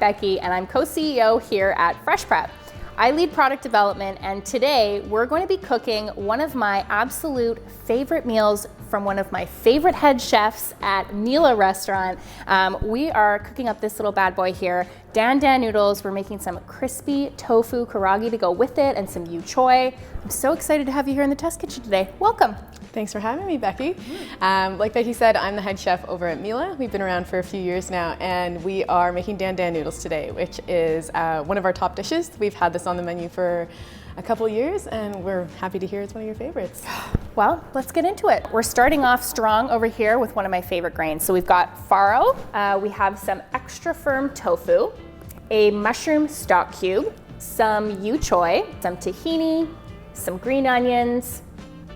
Becky, and I'm co-CEO here at Fresh Prep. I lead product development, and today we're going to be cooking one of my absolute favorite meals from one of my favorite head chefs at Mila restaurant. We are cooking up this little bad boy here, Dan Noodles. We're making some crispy tofu karaage to go with it and some Choy. I'm so excited to have you here in the test kitchen today. Welcome. Thanks for having me, Becky. Like Becky said, I'm the head chef over at Mila. We've been around for a few years now, and we are making Dan Noodles today, which is one of our top dishes. We've had this on the menu for a couple years, and we're happy to hear it's one of your favorites. Well, let's get into it. We're starting off strong over here with one of my favorite grains. So we've got farro, we have some extra firm tofu, a mushroom stock cube, some Choy, some tahini, some green onions,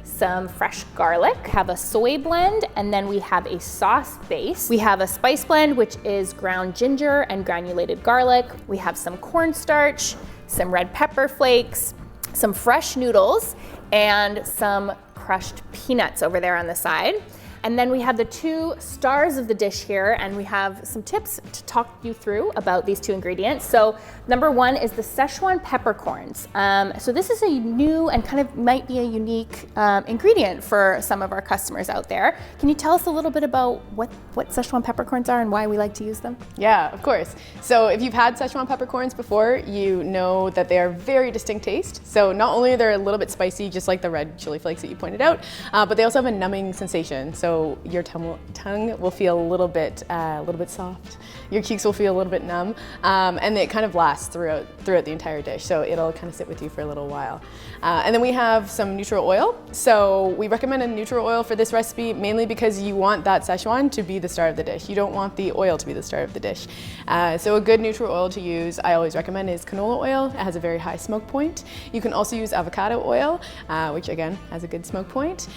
some fresh garlic, have a soy blend, and then we have a sauce base. We have a spice blend, which is ground ginger and granulated garlic. We have some cornstarch, some red pepper flakes, some fresh noodles, and some crushed peanuts over there on the side. And then we have the two stars of the dish here, and we have some tips to talk you through about these two ingredients. So number one is the Szechuan peppercorns. So this is a new and kind of might be a unique ingredient for some of our customers out there. Can you tell us a little bit about what Szechuan peppercorns are and why we like to use them? Yeah, of course. So if you've had Szechuan peppercorns before, you know that they are very distinct taste. So not only are they a little bit spicy, just like the red chili flakes that you pointed out, but they also have a numbing sensation. So your tongue will feel a little bit soft. Your cheeks will feel a little bit numb, and it kind of lasts throughout the entire dish. So it'll kind of sit with you for a little while. And then we have some neutral oil. So we recommend a neutral oil for this recipe mainly because you want that Szechuan to be the star of the dish. You don't want the oil to be the star of the dish. So a good neutral oil to use, I always recommend, is canola oil. It has a very high smoke point. You can also use avocado oil, which again has a good smoke point.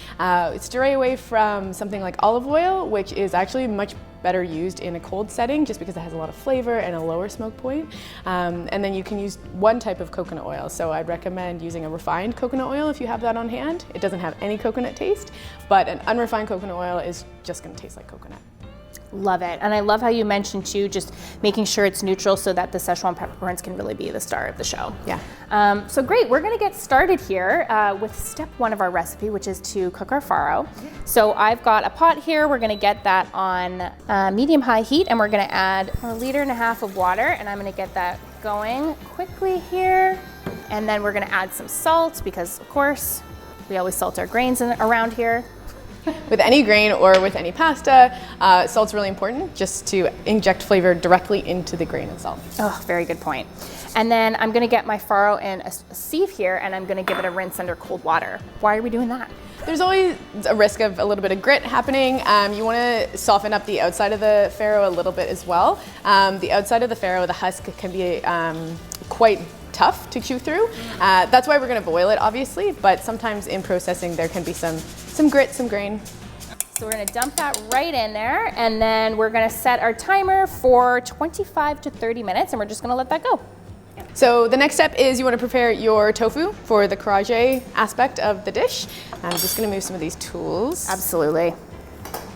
Stray away from something like olive oil, which is actually much better used in a cold setting just because it has a lot of flavor and a lower smoke point. And then you can use one type of coconut oil. So I'd recommend using a refined coconut oil if you have that on hand. It doesn't have any coconut taste, but an unrefined coconut oil is just going to taste like coconut. Love it. And I love how you mentioned too, just making sure it's neutral so that the Szechuan peppercorns can really be the star of the show. Yeah. So great, we're gonna get started here with step one of our recipe, which is to cook our farro. So I've got a pot here. We're gonna get that on medium-high heat, and we're gonna add 1.5 liters of water, and I'm gonna get that going quickly here. And then we're gonna add some salt because of course, we always salt our grains around here. With any grain or with any pasta, salt's really important just to inject flavor directly into the grain itself. Oh, very good point. And then I'm gonna get my farro in a sieve here, and I'm gonna give it a rinse under cold water. Why are we doing that? There's always a risk of a little bit of grit happening. You wanna soften up the outside of the farro a little bit as well. The outside of the farro, the husk, can be quite tough to chew through. That's why we're gonna boil it, obviously, but sometimes in processing there can be some grit, some grain. So we're gonna dump that right in there, and then we're gonna set our timer for 25 to 30 minutes, and we're just gonna let that go. So the next step is you wanna prepare your tofu for the karaage aspect of the dish. I'm just gonna move some of these tools. Absolutely.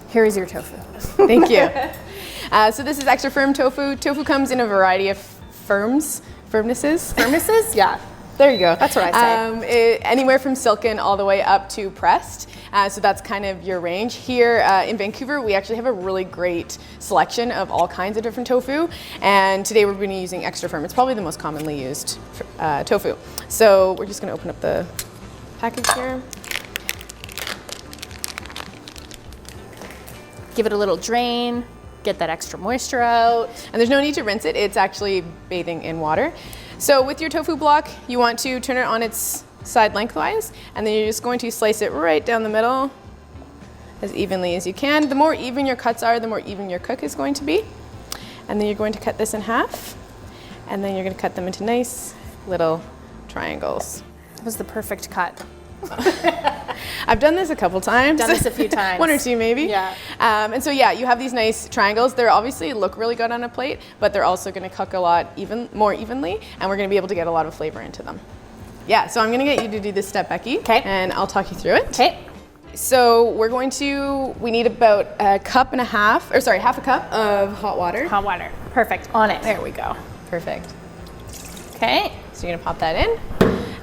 Here is your tofu. Thank you. So this is extra firm tofu. Tofu comes in a variety of firmnesses. Firmnesses? Yeah. There you go. That's what I say. Anywhere from silken all the way up to pressed. So that's kind of your range. Here in Vancouver, we actually have a really great selection of all kinds of different tofu. And today we're going to be using extra firm. It's probably the most commonly used tofu. So we're just going to open up the package here. Give it a little drain, get that extra moisture out. And there's no need to rinse it. It's actually bathing in water. So with your tofu block, you want to turn it on its side lengthwise, and then you're just going to slice it right down the middle as evenly as you can. The more even your cuts are, the more even your cook is going to be. And then you're going to cut this in half, and then you're going to cut them into nice little triangles. That was the perfect cut. I've done this a couple times. Done this a few times. One or two maybe. Yeah. And so yeah, you have these nice triangles. They're obviously look really good on a plate, but they're also going to cook a lot more evenly, and we're going to be able to get a lot of flavor into them. Yeah, so I'm going to get you to do this step, Becky. Okay. And I'll talk you through it. Okay. So we need about half a cup of hot water. Hot water. Perfect. On it. There we go. Perfect. Okay. So you're gonna pop that in.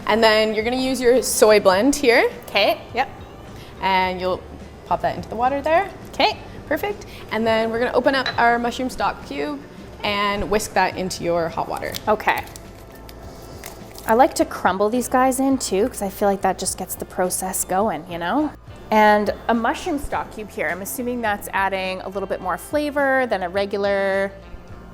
And then you're gonna use your soy blend here. Okay. Yep. And you'll pop that into the water there. Okay. Perfect. And then we're gonna open up our mushroom stock cube and whisk that into your hot water. Okay. I like to crumble these guys in too, because I feel like that just gets the process going, you know? And a mushroom stock cube here, I'm assuming that's adding a little bit more flavor than a regular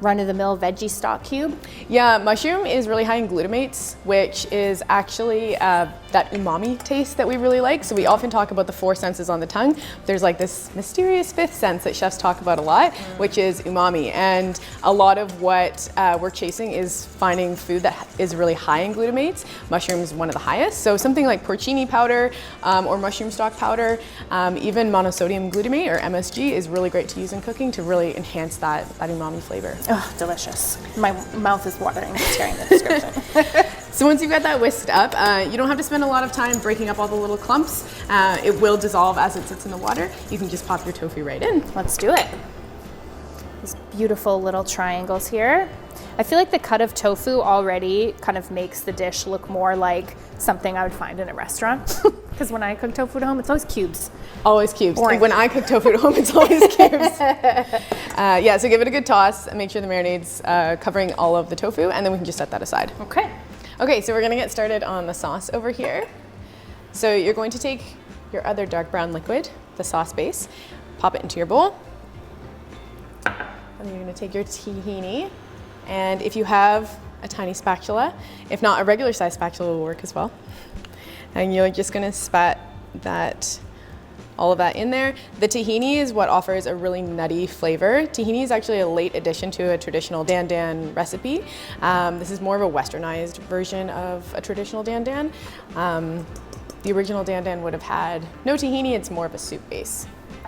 run-of-the-mill veggie stock cube. Yeah, mushroom is really high in glutamates, which is actually that umami taste that we really like. So we often talk about the 4 senses on the tongue. There's like this mysterious 5th sense that chefs talk about a lot, which is umami. And a lot of what we're chasing is finding food that is really high in glutamates. Mushroom is one of the highest. So something like porcini powder or mushroom stock powder, even monosodium glutamate or MSG is really great to use in cooking to really enhance that umami flavor. Oh, delicious. My mouth is watering just hearing the description. So once you've got that whisked up, you don't have to spend a lot of time breaking up all the little clumps. It will dissolve as it sits in the water. You can just pop your tofu right in. Let's do it. These beautiful little triangles here. I feel like the cut of tofu already kind of makes the dish look more like something I would find in a restaurant. Because when I cook tofu at home, it's always cubes. Always cubes. Boring. When I cook tofu at home, it's always cubes. Yeah, so give it a good toss and make sure the marinade's covering all of the tofu, and then we can just set that aside. Okay. Okay, so we're gonna get started on the sauce over here. So you're going to take your other dark brown liquid, the sauce base, pop it into your bowl. And you're gonna take your tahini, and if you have a tiny spatula, if not, a regular size spatula will work as well. And you're just gonna spat all of that in there. The tahini is what offers a really nutty flavor. Tahini is actually a late addition to a traditional dan dan recipe. This is more of a westernized version of a traditional dan dan. The original dan dan would have had no tahini, it's more of a soup base.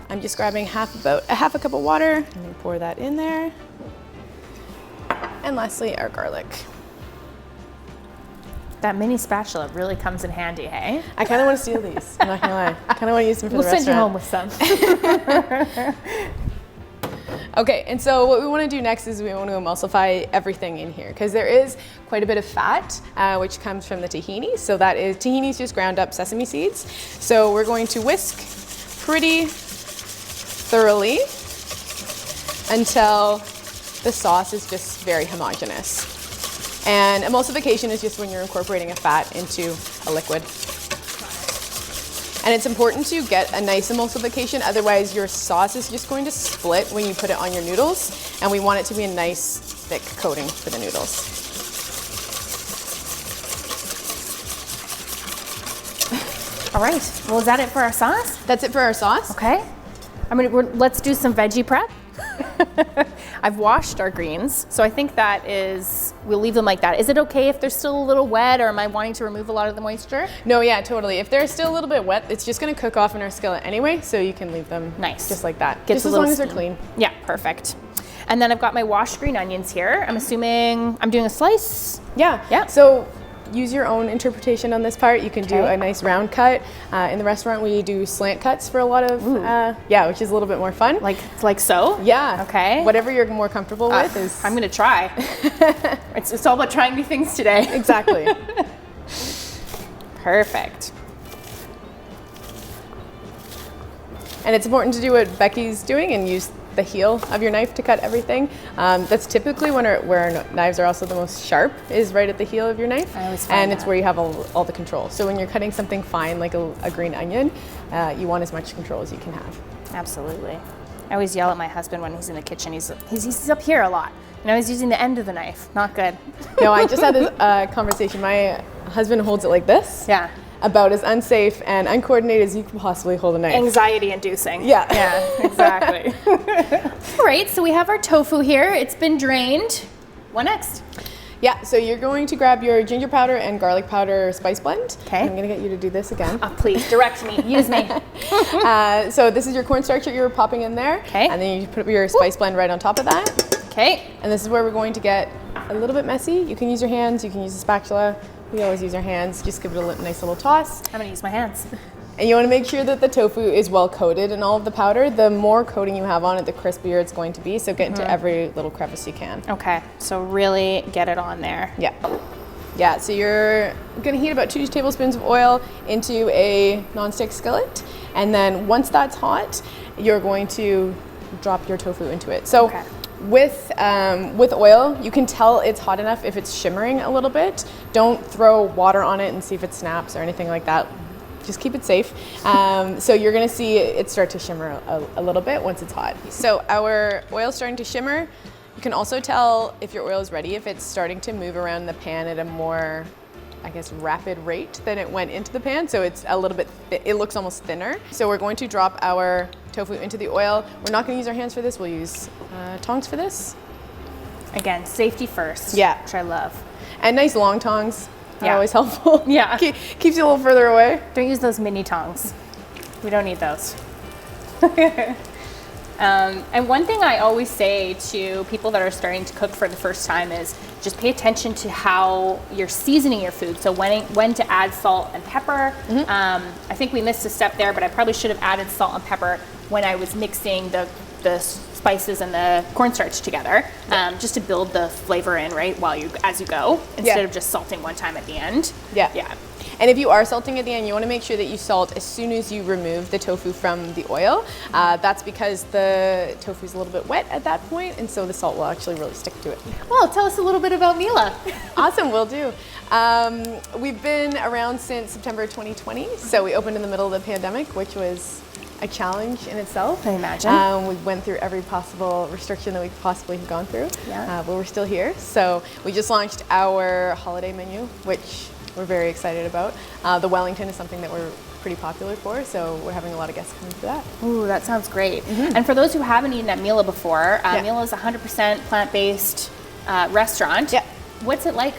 I'm just grabbing about a half a cup of water and pour that in there. And lastly, our garlic. That mini spatula really comes in handy, hey? I kind of want to steal these, I'm not gonna lie. I kind of want to use them for the restaurant. restaurant. We'll send you home with some. Okay, and so what we want to do next is we want to emulsify everything in here because there is quite a bit of fat, which comes from the tahini. So tahini is just ground up sesame seeds. So we're going to whisk pretty thoroughly until the sauce is just very homogeneous. And emulsification is just when you're incorporating a fat into a liquid. And it's important to get a nice emulsification, otherwise your sauce is just going to split when you put it on your noodles, and we want it to be a nice thick coating for the noodles. All right, well, is that it for our sauce? That's it for our sauce. Okay. Let's do some veggie prep. I've washed our greens, so I think we'll leave them like that. Is it okay if they're still a little wet, or am I wanting to remove a lot of the moisture? No, yeah, totally. If they're still a little bit wet, it's just gonna cook off in our skillet anyway, so you can leave them just like that. Gets just as long as they're clean. Yeah, perfect. And then I've got my washed green onions here. I'm assuming I'm doing a slice? Yeah. Yeah. So use your own interpretation on this part. You can do a nice round cut. In the restaurant, we do slant cuts for a lot of, which is a little bit more fun. Like so? Yeah. Okay. Whatever you're more comfortable with is. I'm gonna try. It's all about trying new things today. Exactly. Perfect. And it's important to do what Becky's doing and use the heel of your knife to cut everything. That's typically where our knives are also the most sharp, is right at the heel of your knife. I always find and it's where you have all the control. So when you're cutting something fine like a green onion, you want as much control as you can have. Absolutely. I always yell at my husband when he's in the kitchen. He's up here a lot. And I was using the end of the knife. Not good. No, I just had this conversation. My husband holds it like this. Yeah. About as unsafe and uncoordinated as you can possibly hold a knife. Anxiety inducing. Yeah. Yeah, exactly. All right, so we have our tofu here. It's been drained. What next? Yeah, so you're going to grab your ginger powder and garlic powder spice blend. Okay. I'm gonna get you to do this again. Oh, please, direct me, use me. So this is your cornstarch that you're popping in there. Okay. And then you put your spice blend right on top of that. Okay. And this is where we're going to get a little bit messy. You can use your hands, you can use a spatula. We always use our hands. Just give it a nice little toss. I'm gonna use my hands. And you want to make sure that the tofu is well coated in all of the powder. The more coating you have on it, the crispier it's going to be. So get into every little crevice you can. Okay, so really get it on there. Yeah. Yeah, so you're gonna heat about 2 tablespoons of oil into a nonstick skillet. And then once that's hot, you're going to drop your tofu into it. So with oil, you can tell it's hot enough if it's shimmering a little bit. Don't throw water on it and see if it snaps or anything like that. Just keep it safe. So you're gonna see it start to shimmer a little bit once it's hot. So our oil's starting to shimmer. You can also tell if your oil is ready if it's starting to move around the pan at a more, I guess, rapid rate than it went into the pan. So it's a little bit, it looks almost thinner. So we're going to drop our tofu into the oil. We're not gonna use our hands for this. We'll use tongs for this. Again, safety first. Yeah. Which I love. And nice long tongs. Yeah. Always helpful. Yeah. Keeps you a little further away. Don't use those mini tongs. We don't need those. And one thing I always say to people that are starting to cook for the first time is just pay attention to how you're seasoning your food. So when to add salt and pepper. I think we missed a step there, but I probably should have added salt and pepper when I was mixing the spices and the cornstarch together, just to build the flavor in, right, as you go, instead of just salting one time at the end. Yeah. And if you are salting at the end, you want to make sure that you salt as soon as you remove the tofu from the oil. That's because the tofu is a little bit wet at that point, and so the salt will actually really stick to it. Well, tell us a little bit about Mila. Awesome, will do. We've been around since September 2020, so we opened in the middle of the pandemic, which was a challenge in itself. I imagine. We went through every possible restriction that we could possibly have gone through, but we're still here. So we just launched our holiday menu, which we're very excited about. The Wellington is something that we're pretty popular for, so we're having a lot of guests coming for that. Ooh, that sounds great. And for those who haven't eaten at Mila before, Mila is a 100% plant-based restaurant. Yeah. What's it like?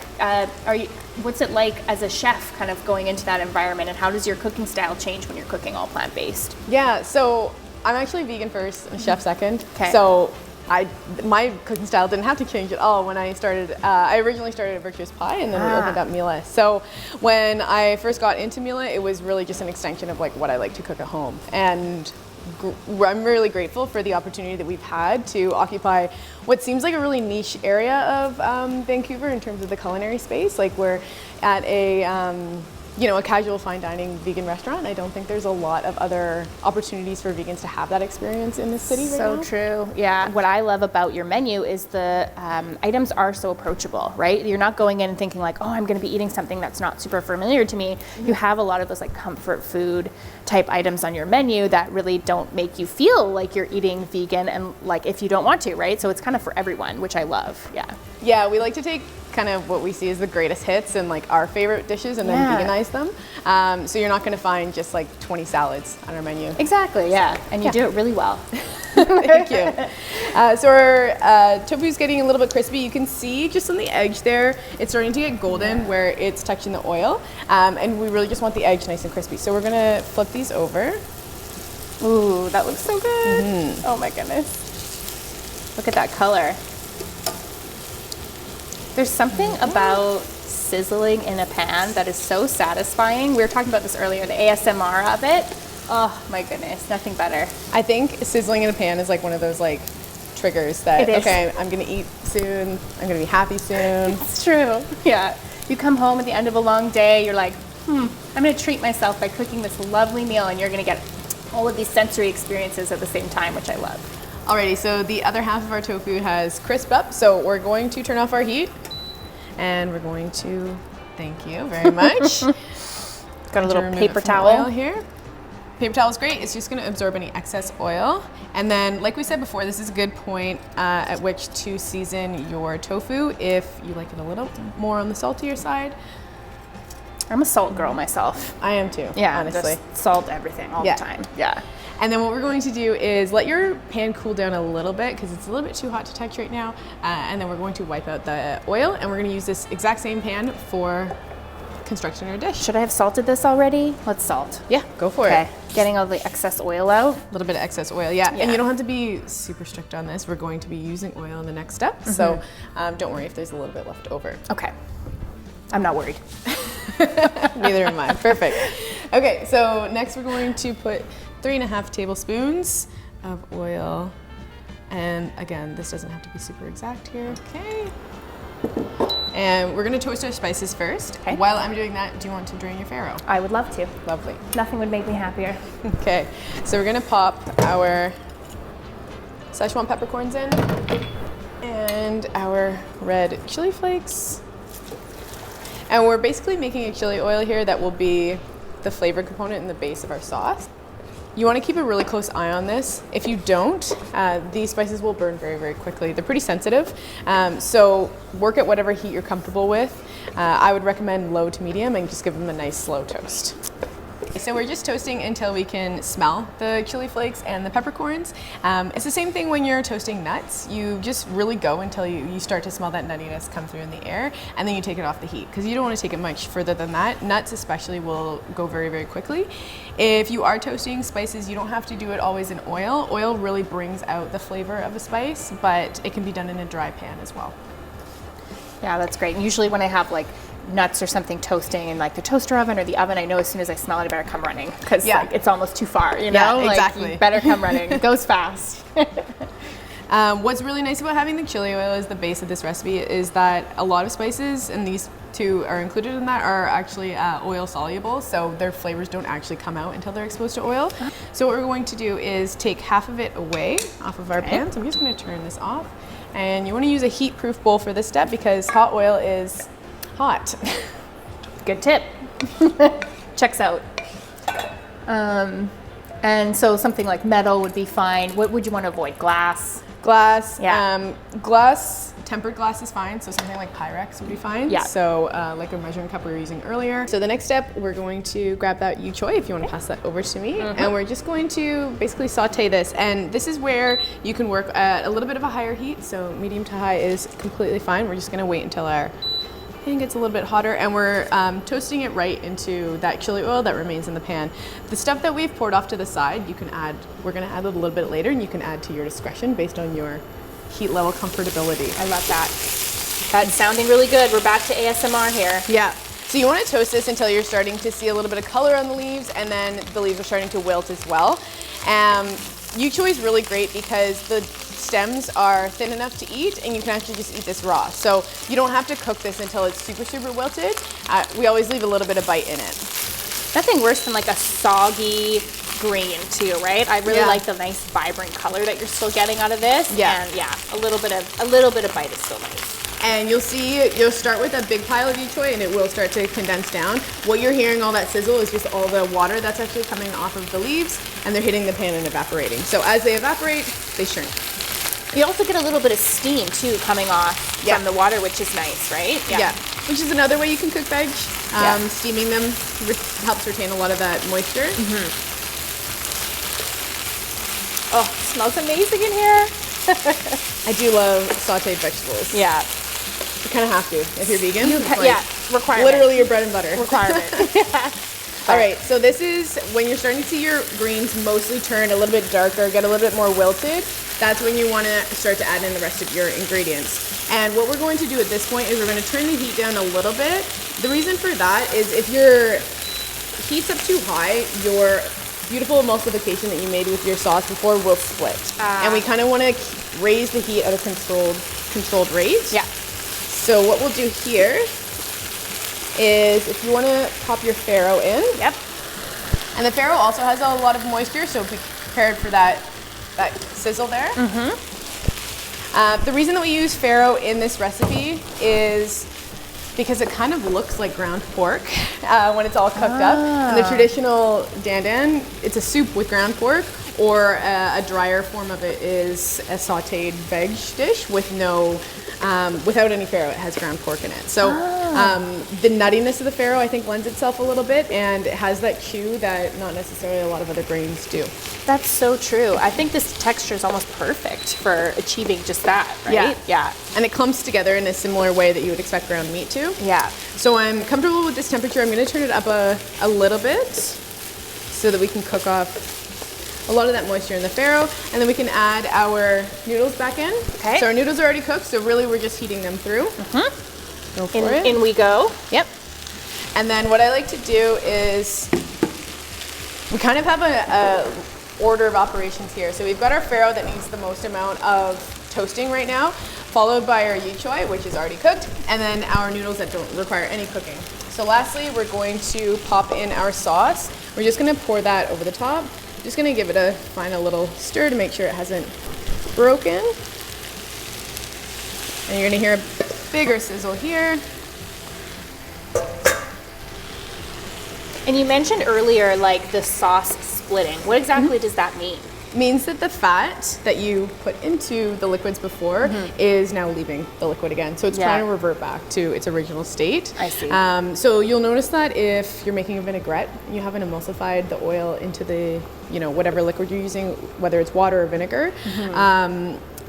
What's it like as a chef, kind of going into that environment, and how does your cooking style change when you're cooking all plant-based? Yeah, so I'm actually vegan first and chef second. Okay. So my cooking style didn't have to change at all when I started. I originally started at Virtuous Pie, and then we opened up Mila. So when I first got into Mila, it was really just an extension of like what I like to cook at home. And I'm really grateful for the opportunity that we've had to occupy what seems like a really niche area of Vancouver in terms of the culinary space. Like we're at a casual fine dining vegan restaurant. I don't think there's a lot of other opportunities for vegans to have that experience in this city right now. So true. Yeah. What I love about your menu is the items are so approachable, right? You're not going in and thinking like, oh, I'm going to be eating something that's not super familiar to me. You have a lot of those like comfort food type items on your menu that really don't make you feel like you're eating vegan, and like if you don't want to, right? So it's kind of for everyone, which I love. Yeah. Yeah, we like to take kind of what we see as the greatest hits and like our favorite dishes and then veganize them. So you're not going to find just like 20 salads on our menu. Exactly, yeah. And you do it really well. Thank you. So our tofu's getting a little bit crispy. You can see just on the edge there, it's starting to get golden where it's touching the oil. And we really just want the edge nice and crispy. So we're going to flip these over. Ooh, that looks so good. Oh my goodness. Look at that color. There's something about sizzling in a pan that is so satisfying. We were talking about this earlier, the ASMR of it. Oh my goodness, nothing better. I think sizzling in a pan is like one of those like triggers that, okay, I'm gonna eat soon, I'm gonna be happy soon. It's true, yeah. You come home at the end of a long day, you're like, I'm gonna treat myself by cooking this lovely meal, and you're gonna get all of these sensory experiences at the same time, which I love. Alrighty, so the other half of our tofu has crisped up, so we're going to turn off our heat, and we're going to, thank you very much. Got a little paper towel oil here. Paper towel is great. It's just going to absorb any excess oil. And then, like we said before, this is a good point at which to season your tofu if you like it a little more on the saltier side. I'm a salt girl myself. I am too, yeah, honestly. Just salt everything all the time. Yeah. And then what we're going to do is let your pan cool down a little bit because it's a little bit too hot to touch right now. And then we're going to wipe out the oil, and we're going to use this exact same pan for construction our dish. Should I have salted this already? Let's salt. Yeah, go for it. Getting all the excess oil out. A little bit of excess oil, yeah. And you don't have to be super strict on this. We're going to be using oil in the next step. So don't worry if there's a little bit left over. Okay. I'm not worried. Neither am I. Perfect. Okay, so next we're going to put 3.5 tablespoons of oil. And again, this doesn't have to be super exact here. Okay. And we're gonna toast our spices first. Okay. While I'm doing that, do you want to drain your farro? I would love to. Lovely. Nothing would make me happier. Okay, so we're gonna pop our Szechuan peppercorns in and our red chili flakes. And we're basically making a chili oil here that will be the flavor component in the base of our sauce. You want to keep a really close eye on this. If you don't, these spices will burn very, very quickly. They're pretty sensitive, so work at whatever heat you're comfortable with. I would recommend low to medium and just give them a nice slow toast. So we're just toasting until we can smell the chili flakes and the peppercorns. It's the same thing when you're toasting nuts. You just really go until you start to smell that nuttiness come through in the air, and then you take it off the heat because you don't want to take it much further than that. Nuts especially will go very, very quickly. If you are toasting spices, you don't have to do it always in oil. Oil really brings out the flavor of a spice, but it can be done in a dry pan as well. Yeah, that's great. And usually when I have like nuts or something toasting in like the toaster oven or the oven, I know as soon as I smell it, I better come running because like, it's almost too far, you know? Yeah, exactly. Like, you better come running. It goes fast. What's really nice about having the chili oil as the base of this recipe is that a lot of spices, and these two are included in that, are actually oil soluble, so their flavors don't actually come out until they're exposed to oil. So what we're going to do is take half of it away off of our pan. So I'm just going to turn this off. And you want to use a heat-proof bowl for this step because hot oil is hot. Good tip. Checks out. And so something like metal would be fine. What would you want to avoid? Glass? Glass. Yeah. Glass, tempered glass is fine. So something like Pyrex would be fine. Yeah. So like a measuring cup we were using earlier. So the next step, we're going to grab that Choy, if you want to pass that over to me. And we're just going to basically saute this. And this is where you can work at a little bit of a higher heat. So medium to high is completely fine. We're just going to wait until our pan gets a little bit hotter, and we're toasting it right into that chili oil that remains in the pan. The stuff that we've poured off to the side, you can add, we're gonna add a little bit later, and you can add to your discretion based on your heat level comfortability. I love that. That's sounding really good. We're back to ASMR here. Yeah. So you want to toast this until you're starting to see a little bit of color on the leaves, and then the leaves are starting to wilt as well. Choy is really great because the stems are thin enough to eat, and you can actually just eat this raw. So you don't have to cook this until it's super, super wilted. We always leave a little bit of bite in it. Nothing worse than like a soggy green too, right? I really like the nice vibrant color that you're still getting out of this. Yeah. And yeah, a little bit of bite is still nice. And you'll see, you'll start with a big pile of Choy and it will start to condense down. What you're hearing, all that sizzle, is just all the water that's actually coming off of the leaves, and they're hitting the pan and evaporating. So as they evaporate, they shrink. You also get a little bit of steam too coming off from the water, which is nice, right? Yeah. Which is another way you can cook veg. Steaming them helps retain a lot of that moisture. Oh, it smells amazing in here. I do love sauteed vegetables. Yeah. You kind of have to if you're vegan. Requirement. Literally your bread and butter. Requirement. All right, so this is when you're starting to see your greens mostly turn a little bit darker, get a little bit more wilted. That's when you want to start to add in the rest of your ingredients. And what we're going to do at this point is we're going to turn the heat down a little bit. The reason for that is if your heat's up too high, your beautiful emulsification that you made with your sauce before will split. And we kind of want to raise the heat at a controlled rate. Yeah. So what we'll do here is, if you want to pop your farro in. Yep. And the farro also has a lot of moisture, so be prepared for that sizzle there. The reason that we use farro in this recipe is because it kind of looks like ground pork when it's all cooked up. And the traditional dandan, it's a soup with ground pork, or a drier form of it is a sauteed veg dish with without any farro. It has ground pork in it. So the nuttiness of the farro, I think, lends itself a little bit, and it has that chew that not necessarily a lot of other grains do. That's so true. I think this texture is almost perfect for achieving just that, right? Yeah. And it clumps together in a similar way that you would expect ground meat to. Yeah. So I'm comfortable with this temperature. I'm going to turn it up a little bit so that we can cook off a lot of that moisture in the farro, and then we can add our noodles back in. Okay. So our noodles are already cooked, so really we're just heating them through. Go for it. In we go. Yep. And then what I like to do is We kind of have a order of operations here. So we've got our farro that needs the most amount of toasting right now, followed by our choy, which is already cooked, and then our noodles that don't require any cooking. So lastly, we're going to pop in our sauce. We're just gonna pour that over the top. Just gonna give it a final little stir to make sure it hasn't broken. And you're gonna hear a bigger sizzle here. And you mentioned earlier, like the sauce splitting. What exactly does that mean? Means that the fat that you put into the liquids before is now leaving the liquid again. So it's trying to revert back to its original state. I see. So you'll notice that if you're making a vinaigrette, you haven't emulsified the oil into the, whatever liquid you're using, whether it's water or vinegar,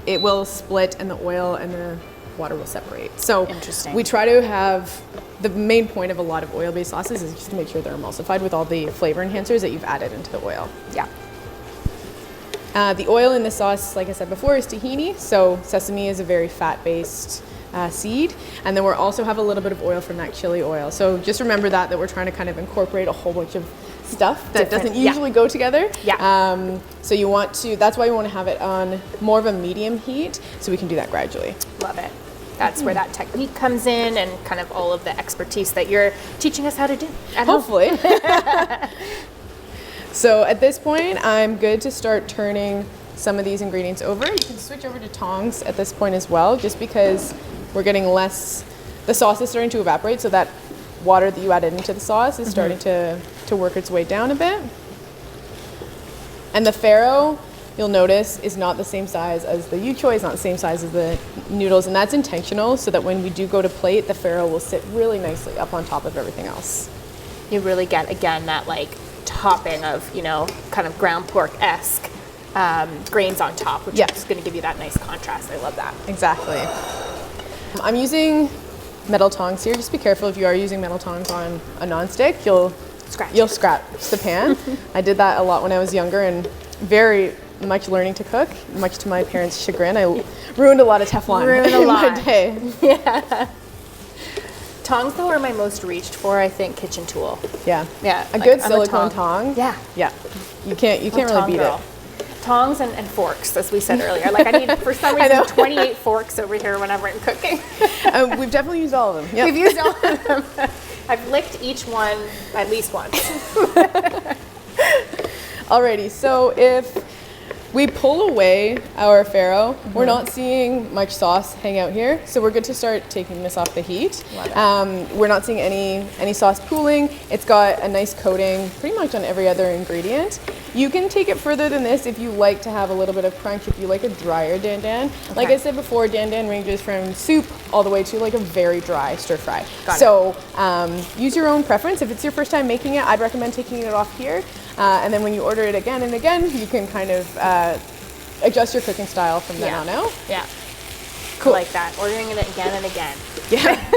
it will split and the oil and the water will separate. So interesting. We try to have, the main point of a lot of oil-based sauces is just to make sure they're emulsified with all the flavor enhancers that you've added into the oil. Yeah. The oil in the sauce, like I said before, is tahini. So sesame is a very fat-based seed. And then we also have a little bit of oil from that chili oil. So just remember that we're trying to kind of incorporate a whole bunch of stuff that doesn't usually go together. Yeah. So you want to, that's why you want to have it on more of a medium heat, so we can do that gradually. Love it. That's where that technique comes in, and kind of all of the expertise that you're teaching us how to do at home. Hopefully. So at this point, I'm good to start turning some of these ingredients over. You can switch over to tongs at this point as well, just because we're getting less, the sauce is starting to evaporate, so that water that you added into the sauce is starting to work its way down a bit. And the farro, you'll notice, is not the same size as the choy, is not the same size as the noodles, and that's intentional so that when we do go to plate, the farro will sit really nicely up on top of everything else. You really get, again, that like topping of, kind of ground pork-esque grains on top, which is going to give you that nice contrast. I love that. Exactly. I'm using metal tongs here. Just be careful if you are using metal tongs on a nonstick, you'll scratch the pan. I did that a lot when I was younger and very much learning to cook, much to my parents' chagrin. I ruined a lot of Teflon in my day. Yeah. Tongs, though, are my most reached for, I think, kitchen tool. Yeah. Yeah. A good silicone tong. Yeah. Yeah. You can't really beat it. Tongs and forks, as we said earlier. Like I need, for some reason, 28 forks over here whenever I'm cooking. We've definitely used all of them. Yep. We've used all of them. I've licked each one at least once. Alrighty, so if we pull away our farro, we're not seeing much sauce hang out here, so we're good to start taking this off the heat. We're not seeing any sauce pooling. It's got a nice coating pretty much on every other ingredient. You can take it further than this if you like to have a little bit of crunch, if you like a drier dan dan. Okay. Like I said before, dan dan ranges from soup all the way to like a very dry stir fry. So use your own preference. If it's your first time making it, I'd recommend taking it off here. And then when you order it again and again, you can kind of adjust your cooking style from then on out. Yeah. Cool. I like that. Ordering it again and again. Yeah.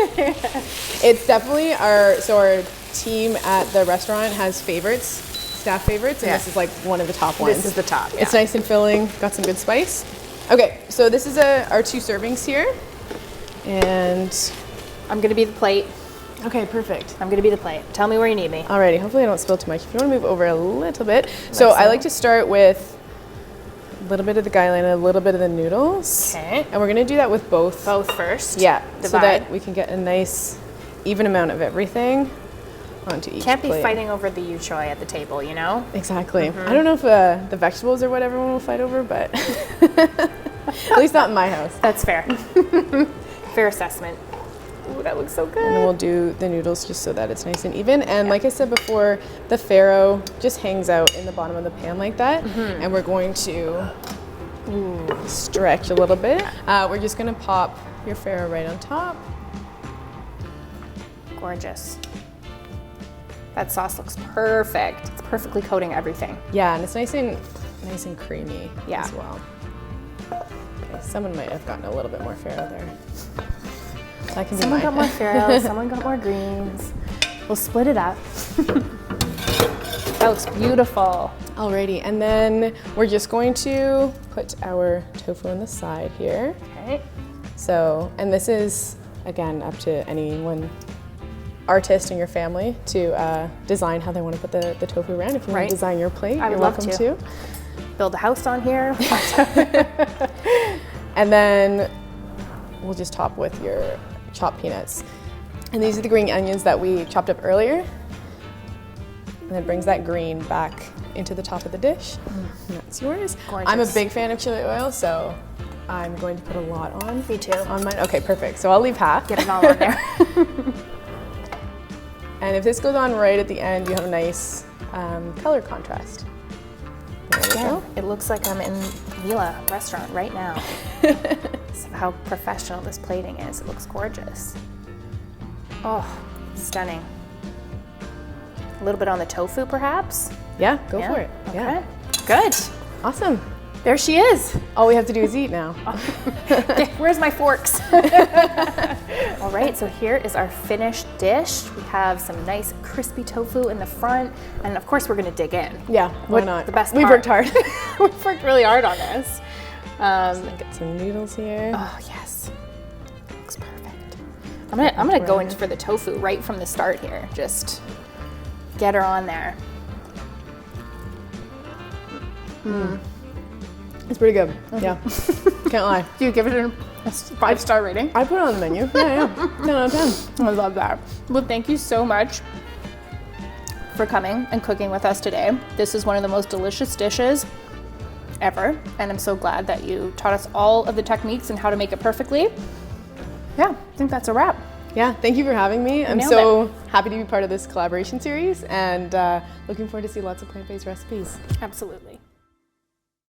It's definitely our team at the restaurant has favorites, staff favorites, and this is like one of the top ones. This is the top. It's nice and filling, got some good spice. Okay, so this is our 2 servings here. And I'm gonna be the plate. Okay, perfect. I'm gonna be the plate. Tell me where you need me. Alrighty, hopefully I don't spill too much. If you want to move over a little bit. So I like to start with a little bit of the guyline and a little bit of the noodles. Okay. And we're gonna do that with both. Both first? Yeah, Divide. so that we can get a nice even amount of everything onto each Can't plate. be fighting over the choy at the table, you know? Exactly. I don't know if the vegetables are what everyone will fight over, but at least not in my house. That's fair. Fair assessment. Ooh, that looks so good. And then we'll do the noodles just so that it's nice and even. And like I said before, the farro just hangs out in the bottom of the pan like that. And we're going to stretch a little bit. We're just gonna pop your farro right on top. Gorgeous. That sauce looks perfect. It's perfectly coating everything. Yeah, and it's nice and creamy Yeah. as well. Okay, someone might have gotten a little bit more farro there. That can Someone be got more farro, someone got more greens. We'll split it up. That looks beautiful. Alrighty, and then we're just going to put our tofu on the side here. Okay. So, and this is, again, up to anyone artist in your family to design how they want to put the tofu around. If you want to design your plate, I would you're love welcome to. Build a house on here. And then we'll just top with your chopped peanuts. And these are the green onions that we chopped up earlier. And then brings that green back into the top of the dish. And that's yours. Gorgeous. I'm a big fan of chili oil, so I'm going to put a lot on. Me too. On mine. Okay, perfect. So I'll leave half. Get it all on there. And if this goes on right at the end, you have a nice color contrast. There we go. It looks like I'm in Mila restaurant right now. So how professional this plating is. It looks gorgeous. Oh, stunning. A little bit on the tofu, perhaps? Yeah, go for it. Okay. Yeah. Good. Awesome. There she is. All we have to do is eat now. Okay, where's my forks? All right, so here is our finished dish. We have some nice crispy tofu in the front, and of course we're gonna dig in. Yeah, why not? The best We've part. worked hard. We've worked really hard on this. Get some noodles here. Oh yes, looks perfect. I'm gonna go in for the tofu right from the start here. Just get her on there. It's pretty good. Yeah, can't lie. Do you give it a 5-star rating? I put it on the menu. Yeah, 10 out of 10. I love that. Well, thank you so much for coming and cooking with us today. This is one of the most delicious dishes ever, and I'm so glad that you taught us all of the techniques and how to make it perfectly. Yeah, I think that's a wrap. Yeah, thank you for having me. I'm nailed so happy to be part of this collaboration series, and looking forward to see lots of plant-based recipes. Absolutely.